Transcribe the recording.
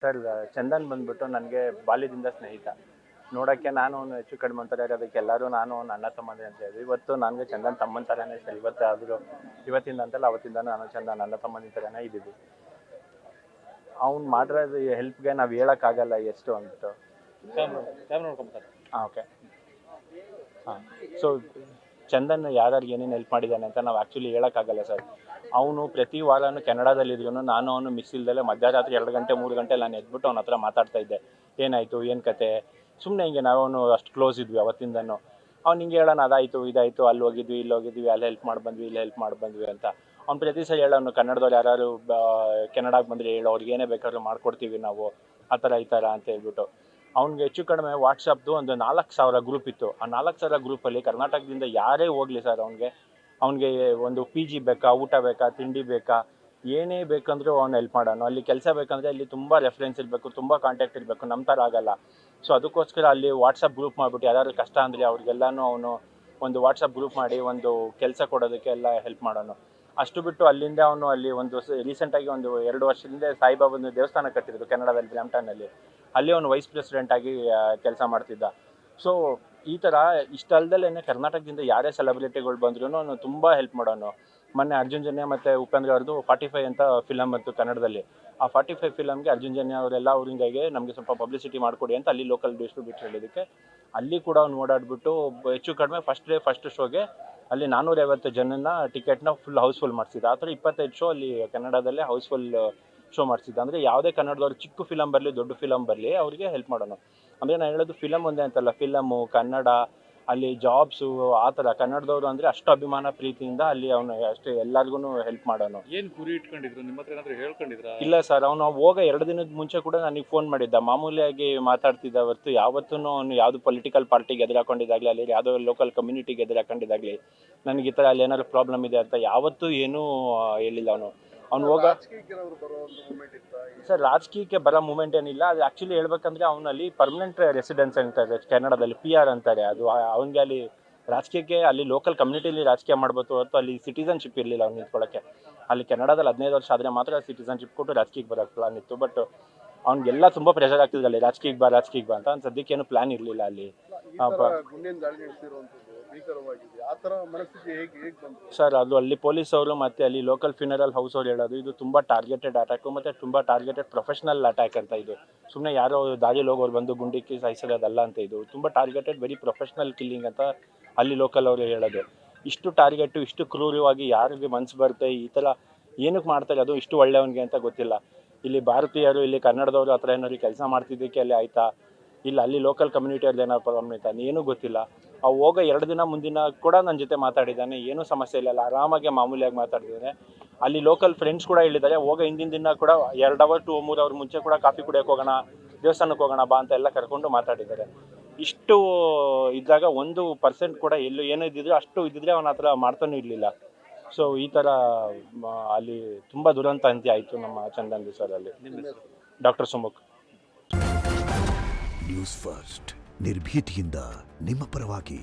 Sir Chandan ಬಂದ್ಬಿಟ್ಟು ನನಗೆ ಬಾಲ್ಯದಿಂದ ಸ್ನೇಹಿತ. ನೋಡೋಕ್ಕೆ ನಾನು ಅವನು ಹೆಚ್ಚು ಕಡಿಮೆ ಅಂತಾರೆ, ಅದಕ್ಕೆ ಎಲ್ಲರೂ ನಾನು ಅವ್ನು ಅಣ್ಣ ತಮ್ಮಂದಿರು ಅಂತ ಹೇಳಿದ್ವಿ. ಇವತ್ತು ನನಗೆ ಚಂದನ್ ತಮ್ಮನ ಥರನೇ ಸರ್. ಇವತ್ತಾದರೂ ಇವತ್ತಿಂದ ಅಂತಲ್ಲ ಅವತ್ತಿಂದ ನಾನು ಚಂದನ್ ಅಣ್ಣ ತಮ್ಮಂದಿರ ಥರನೇ ಇದ್ದೀವಿ. ಅವ್ನು ಮಾಡಿರೋದು ಹೆಲ್ಪ್ಗೆ ನಾವು ಹೇಳೋಕ್ಕಾಗಲ್ಲ ಎಷ್ಟು ಅಂದ್ಬಿಟ್ಟು. ಹಾಂ, ಓಕೆ. ಹಾಂ, ಸೊ ಚಂದನ್ ಯಾರ್ಯಾರಿಗೆ ಏನೇನು ಹೆಲ್ಪ್ ಮಾಡಿದ್ದಾನೆ ಅಂತ ನಾವು ಆ್ಯಕ್ಚುಲಿ ಹೇಳೋಕ್ಕಾಗಲ್ಲ ಸರ್. ಅವನು ಪ್ರತಿ ವಾರನೂ ಕೆನಡಾದಲ್ಲಿದ್ರು ನಾನು ಅವನು ಮಿಸ್ ಇಲ್ದಲೆ ಮಧ್ಯರಾತ್ರಿ 2 ಗಂಟೆ 3 ಗಂಟೆ ನಾನು ಎದ್ಬಿಟ್ಟು ಅವನ ಹತ್ರ ಮಾತಾಡ್ತಾ ಇದ್ದೆ. ಏನಾಯಿತು, ಏನು ಕತೆ, ಸುಮ್ಮನೆ ಹಿಂಗೆ ನಾವು ಅಷ್ಟು ಕ್ಲೋಸ್ ಇದ್ವಿ ಅವತ್ತಿಂದನೂ. ಅವ್ನು ಹಿಂಗೆ ಹೇಳೋಣ, ಅದಾಯಿತು ಇದಾಯಿತು, ಅಲ್ಲಿ ಹೋಗಿದ್ವಿ ಇಲ್ಲಿ ಹೋಗಿದ್ವಿ, ಅಲ್ಲಿ ಹೆಲ್ಪ್ ಮಾಡಿ ಬಂದ್ವಿ ಇಲ್ಲಿ ಹೆಲ್ಪ್ ಮಾಡಿ ಬಂದ್ವಿ ಅಂತ. ಅವ್ನು ಪ್ರತಿ ಸಲ ಹೇಳೋನು, ಕನ್ನಡದವ್ರು ಯಾರು ಕೆನಡಾಗೆ ಬಂದರೆ ಹೇಳೋ, ಅವ್ರಿಗೆ ಏನೇ ಬೇಕಾದ್ರೂ ಮಾಡ್ಕೊಡ್ತೀವಿ ನಾವು, ಆ ಥರ ಈ ಥರ ಅಂತ ಹೇಳ್ಬಿಟ್ಟು. ಅವ್ನಿಗೆ ಹೆಚ್ಚು ಕಡಿಮೆ ವಾಟ್ಸಪ್ದು ಒಂದು 4,000 ಗ್ರೂಪ್ ಇತ್ತು. ಆ 4,000 ಗ್ರೂಪಲ್ಲಿ ಕರ್ನಾಟಕದಿಂದ ಯಾರೇ ಹೋಗಲಿ ಸರ್, ಅವ್ನಿಗೆ ಒಂದು PG ಬೇಕಾ, ಊಟ ಬೇಕಾ, ತಿಂಡಿ ಬೇಕಾ, ಏನೇ ಬೇಕಂದ್ರೂ ಅವ್ನು ಹೆಲ್ಪ್ ಮಾಡೋನು. ಅಲ್ಲಿ ಕೆಲಸ ಬೇಕಂದರೆ ಅಲ್ಲಿ ತುಂಬ ರೆಫರೆನ್ಸ್ ಇರಬೇಕು, ತುಂಬ ಕಾಂಟ್ಯಾಕ್ಟ್ ಇರಬೇಕು, ನಮ್ಮ ಥರ ಆಗಲ್ಲ. ಸೊ ಅದಕ್ಕೋಸ್ಕರ ಅಲ್ಲಿ ವಾಟ್ಸಪ್ ಗ್ರೂಪ್ ಮಾಡಿಬಿಟ್ಟು ಯಾರು ಕಷ್ಟ ಅಂದರೆ ಅವ್ರಿಗೆಲ್ಲನೂ ಅವನು ಒಂದು ವಾಟ್ಸಪ್ ಗ್ರೂಪ್ ಮಾಡಿ ಒಂದು ಕೆಲಸ ಕೊಡೋದಕ್ಕೆ ಎಲ್ಲ ಹೆಲ್ಪ್ ಮಾಡೋನು. ಅಷ್ಟು ಬಿಟ್ಟು ಅಲ್ಲಿಂದ ಅವನು ಅಲ್ಲಿ ಒಂದು ರೀಸೆಂಟಾಗಿ ಒಂದು 2 ವರ್ಷದಿಂದ ಸಾಯಿಬಾಬನ ದೇವಸ್ಥಾನ ಕಟ್ಟಿದ್ರು ಕೆನಡಾದಲ್ಲಿ, ಬ್ರ್ಯಾಂಪ್ಟನ್ನಲ್ಲಿ. ಅಲ್ಲಿ ಅವನು ವೈಸ್ ಪ್ರೆಸಿಡೆಂಟ್ ಆಗಿ ಕೆಲಸ ಮಾಡ್ತಿದ್ದ. ಸೊ ಈ ಥರ ಇಷ್ಟಲ್ದಲ್ಲೇ ಕರ್ನಾಟಕದಿಂದ ಯಾರೇ ಸೆಲೆಬ್ರಿಟಿಗಳು ಬಂದ್ರೂ ಅವನು ತುಂಬ ಹೆಲ್ಪ್ ಮಾಡೋನು. ಮೊನ್ನೆ ಅರ್ಜುನ್ ಜನ್ಯ ಮತ್ತು ಉಪೇಂದ್ರ ಅವ್ರದ್ದು 45 ಅಂತ ಫಿಲಮ್ ಬಂತು ಕನ್ನಡದಲ್ಲಿ. ಆ 45 ಫಿಲಮ್ಗೆ ಅರ್ಜುನ್ ಜನ್ಯ ಅವರೆಲ್ಲ ಅವ್ರಿಂದಾಗೆ ನಮಗೆ ಸ್ವಲ್ಪ ಪಬ್ಲಿಸಿಟಿ ಮಾಡಿಕೊಡಿ ಅಂತ ಅಲ್ಲಿ ಲೋಕಲ್ ಡಿಸ್ಟ್ರಿಬ್ಯೂಟರ್ ಹೇಳಿದ್ದಕ್ಕೆ ಅಲ್ಲಿ ಕೂಡ ಅವ್ನು ಓಡಾಡ್ಬಿಟ್ಟು ಹೆಚ್ಚು ಕಡಿಮೆ ಫಸ್ಟ್ ಶೋಗೆ ಅಲ್ಲಿ 450 ಜನನ ಟಿಕೆಟ್ನ ಹೌಸ್ಫುಲ್ ಮಾಡಿಸಿದ್ದ. ಆ ಥರ 25 ಶೋ ಅಲ್ಲಿ ಕನ್ನಡದಲ್ಲೇ ಹೌಸ್ಫುಲ್ ಶೋ ಮಾಡಿಸಿದ್ದ. ಅಂದರೆ ಯಾವುದೇ ಕನ್ನಡದವ್ರು ಚಿಕ್ಕ ಫಿಲಮ್ ಬರಲಿ ದೊಡ್ಡ ಫಿಲಮ್ ಬರಲಿ ಅವರಿಗೆ ಹೆಲ್ಪ್ ಮಾಡೋನು. ಅಂದರೆ ನಾನು ಹೇಳೋದು ಫಿಲಮ್ ಒಂದೇ ಅಂತಲ್ಲ, ಫಿಲಮು, ಕನ್ನಡ, ಅಲ್ಲಿ ಜಾಬ್ಸು, ಆ ಥರ ಕನ್ನಡದವರು ಅಂದರೆ ಅಷ್ಟು ಅಭಿಮಾನ ಪ್ರೀತಿಯಿಂದ ಅಲ್ಲಿ ಅವನು ಅಷ್ಟೇ ಎಲ್ಲರಿಗೂ ಹೆಲ್ಪ್ ಮಾಡೋನು. ಏನು ಗುರಿ ಇಟ್ಕೊಂಡಿದ್ರು, ನಿಮ್ಮ ಹತ್ರ ಏನಾದರೂ ಹೇಳ್ಕೊಂಡಿದ್ರಾ? ಇಲ್ಲ ಸರ್, ಅವನು ಹೋಗ 2 ದಿನದ ಮುಂಚೆ ಕೂಡ ನನಗೆ ಫೋನ್ ಮಾಡಿದ್ದ. ಮಾಮೂಲಿಯಾಗಿ ಮಾತಾಡ್ತಿದ್ದ ಹೊರತು ಯಾವತ್ತೂ ಅವನು ಯಾವುದು ಪೊಲಿಟಿಕಲ್ ಪಾರ್ಟಿಗೆ ಎದುರಾಕೊಂಡಿದ್ದಾಗಲಿ ಅಲ್ಲಿ ಯಾವುದೋ ಲೋಕಲ್ ಕಮ್ಯುನಿಟಿಗೆ ಎದುರಾಕೊಂಡಿದ್ದಾಗಲಿ ನನಗೆ ಈ ಥರ ಅಲ್ಲಿ ಏನಾದ್ರು ಪ್ರಾಬ್ಲಮ್ ಇದೆ ಅಂತ ಯಾವತ್ತೂ ಏನೂ ಹೇಳಿಲ್ಲ ಅವನು. ಅವ್ನು ಹೋಗ ಸರ್ ರಾಜಕೀಯಕ್ಕೆ ಬರೋ ಮೂಮೆಂಟ್ ಏನಿಲ್ಲ. ಅದು ಆ್ಯಕ್ಚುಲಿ ಹೇಳ್ಬೇಕಂದ್ರೆ ಅವನಲ್ಲಿ ಪರ್ಮನೆಂಟ್ ರೆಸಿಡೆನ್ಸ್ ಅಂತಾರೆ ಕೆನಡಾದಲ್ಲಿ, PR ಅಂತಾರೆ. ಅದು ಅವನಿಗೆ ಅಲ್ಲಿ ರಾಜಕೀಯಕ್ಕೆ ಅಲ್ಲಿ ಲೋಕಲ್ ಕಮ್ಯುನಿಟಿಲಿ ರಾಜಕೀಯ ಮಾಡ್ಬೋದು ಹೊರತು ಅಲ್ಲಿ ಸಿಟಿಸನ್ಶಿಪ್ ಇರಲಿಲ್ಲ ಅವ್ನು ನಿಂತ್ಕೊಳ್ಳೋಕ್ಕೆ. ಅಲ್ಲಿ ಕೆನಡಾದಲ್ಲಿ 15 ವರ್ಷ ಆದರೆ ಮಾತ್ರ ಸಿಟಿಸನ್ಶಿಪ್ ಕೊಟ್ಟು ರಾಜಕೀಯಕ್ಕೆ ಬರೋಕ್ಕೆ ಪ್ಲಾನ್ ಇತ್ತು. ಬಟ್ ಅವ್ನಿಗೆಲ್ಲ ತುಂಬ ಪ್ರೆಷರ್ ಆಗ್ತಿದ್ದಲ್ಲಿ ರಾಜಕೀಯಕ್ಕೆ ಬಾ ಅಂತ. ಒಂದು ಸದ್ಯಕ್ಕೆ ಏನು ಪ್ಲಾನ್ ಇರಲಿಲ್ಲ ಅಲ್ಲಿ. ಸರ್ ಅದು ಅಲ್ಲಿ ಪೊಲೀಸ್ ಅವರು ಮತ್ತು ಅಲ್ಲಿ ಲೋಕಲ್ ಫ್ಯೂನರಲ್ ಹೌಸ್ ಅವ್ರು ಹೇಳೋದು ಇದು ತುಂಬ ಟಾರ್ಗೆಟೆಡ್ ಅಟ್ಯಾಕು ಮತ್ತು ತುಂಬ ಟಾರ್ಗೆಟೆಡ್ ಪ್ರೊಫೆಷನಲ್ ಅಟ್ಯಾಕ್ ಅಂತ. ಇದು ಸುಮ್ಮನೆ ಯಾರೋ ದಾರಿಯಲ್ಲಿ ಹೋಗೋರು ಬಂದು ಗುಂಡಿಕ್ಕಿ ಸಾಯಿಸೋದಲ್ಲ ಅಂತ. ಇದು ತುಂಬ ಟಾರ್ಗೆಟೆಡ್ ವೆರಿ ಪ್ರೊಫೆಷ್ನಲ್ ಕಿಲ್ಲಿಂಗ್ ಅಂತ ಅಲ್ಲಿ ಲೋಕಲ್ ಅವರು ಹೇಳೋದು. ಇಷ್ಟು ಟಾರ್ಗೆಟು ಇಷ್ಟು ಕ್ರೂರವಾಗಿ ಯಾರಿಗೆ ಮನ್ಸು ಬರುತ್ತೆ ಈ ಥರ ಏನಕ್ಕೆ ಮಾಡ್ತಾರೆ, ಅದು ಇಷ್ಟು ಒಳ್ಳೆಯವನಿಗೆ ಅಂತ ಗೊತ್ತಿಲ್ಲ. ಇಲ್ಲಿ ಭಾರತೀಯರು ಇಲ್ಲಿ ಕನ್ನಡದವರು ಆ ಥರ ಏನಾದ್ರು ಕೆಲಸ ಮಾಡ್ತಿದ್ದಕ್ಕೆ ಅಲ್ಲಿ ಆಯಿತಾ, ಇಲ್ಲ ಅಲ್ಲಿ ಲೋಕಲ್ ಕಮ್ಯುನಿಟಿಯವ್ರದ್ದು ಏನೋ ಪ್ರಾಬ್ಲಮ್ ಆಯ್ತಾ ಏನೂ ಗೊತ್ತಿಲ್ಲ. ಅವು ಹೋಗೋ 2 ದಿನ ಮುಂದಿನ ಕೂಡ ನನ್ನ ಜೊತೆ ಮಾತಾಡಿದ್ದಾನೆ, ಏನೂ ಸಮಸ್ಯೆ ಇಲ್ಲ, ಆರಾಮಾಗಿ ಮಾಮೂಲಿಯಾಗಿ ಮಾತಾಡ್ತಿದ್ದಾನೆ. ಅಲ್ಲಿ ಲೋಕಲ್ ಫ್ರೆಂಡ್ಸ್ ಕೂಡ ಹೇಳಿದ್ದಾರೆ, ಹೋಗೋ ಹಿಂದಿನ ದಿನ ಕೂಡ 2 ಅವರ್ ಟು 3 ಅವರ್ ಮುಂಚೆ ಕೂಡ ಕಾಫಿ ಕುಡಿಯೋಕೆ ಹೋಗೋಣ, ದೇವಸ್ಥಾನಕ್ಕೆ ಹೋಗೋಣ ಬಾ ಅಂತ ಎಲ್ಲ ಕರ್ಕೊಂಡು ಮಾತಾಡಿದ್ದಾರೆ. ಇಷ್ಟು ಇದ್ದಾಗ 1% ಕೂಡ ಎಲ್ಲೂ ಏನೋ ಇದ್ದಿದ್ರು ಅಷ್ಟು ಇದ್ದಿದ್ರೆ ಅವನ ಹತ್ರ ಮಾಡ್ತಾನೂ ಇರಲಿಲ್ಲ. ಸೊ ಈ ಥರ ಅಲ್ಲಿ ತುಂಬ ದುರಂತ ಅಂತ್ಯ ಆಯಿತು ನಮ್ಮ ಚಂದನ್ ಸರ್ ಅಲ್ಲಿ. ಡಾಕ್ಟರ್ ಸುಮುಖ್. ನ್ಯೂಸ್ ಫಸ್ಟ್ ನಿರ್ಭೀತಿಯಿಂದ ನಿಮ್ಮ ಪರವಾಗಿ.